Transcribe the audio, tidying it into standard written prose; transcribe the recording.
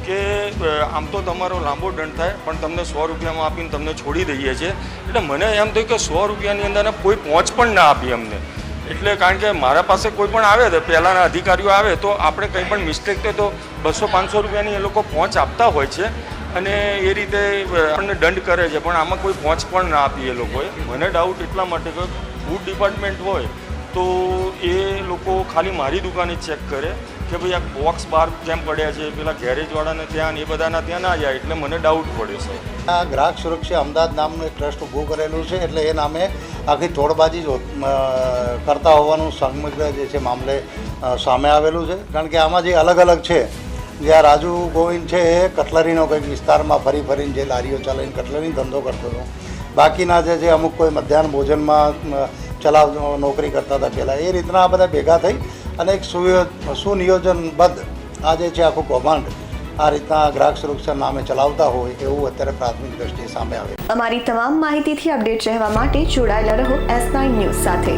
કે આમ તો તમારો લાંબો દંડ થાય પણ તમને 100 રૂપિયામાં આપીને તમને છોડી દઈએ છીએ. એટલે મને એમ થયું કે 100 રૂપિયાની અંદર કોઈ પહોંચ પણ ના આપી અમને. એટલે કારણ કે મારા પાસે કોઈ પણ આવે તો પહેલાંના અધિકારીઓ આવે તો આપણે કંઈ પણ મિસ્ટેક થાય તો 200-500 રૂપિયાની એ લોકો પહોંચ આપતા હોય છે અને એ રીતે આપણને દંડ કરે છે, પણ આમાં કોઈ પહોંચ પણ ના આપી એ લોકોએ. મને ડાઉટ એટલા માટે કે ફૂડ ડિપાર્ટમેન્ટ હોય તો એ લોકો ખાલી મારી દુકાને ચેક કરે કે ભાઈ આ બોક્સ બહાર કેમ પડ્યા છે, પેલા ગેરેજવાળાને ત્યાં એ બધાના ત્યાં ના જાય. એટલે મને ડાઉટ પડ્યો છે. આ ગ્રાહક સુરક્ષા અમદાવાદ નામનું એક ટ્રસ્ટ ઊભું કરેલું છે, એટલે એ નામે આખી તોડબાજી કરતા હોવાનું સમગ્ર જે છે મામલે સામે આવેલું છે. કારણ કે આમાં જે અલગ અલગ છે, જ્યાં રાજુ ગોવિંદ છે એ કટલરીનો કંઈક વિસ્તારમાં ફરીને જે લારીઓ ચલાવીને કટલરીનો ધંધો કરતો હતો. બાકીના જે છે અમુક કોઈ મધ્યાહન ભોજનમાં નોકરી કરતા હતા પહેલાં. એ રીતના આ બધા ભેગા થઈ અને એક સુનિયોજનબદ્ધ આ જે છે આખું કૌભાંડ આ રીતના ગ્રાહક સુરક્ષા નામે ચલાવતા હોય એવું અત્યારે પ્રાથમિક દ્રષ્ટિએ સામે આવે. અમારી તમામ માહિતીથી અપડેટ રહેવા માટે જોડાયેલા રહો S9 ન્યૂઝ સાથે.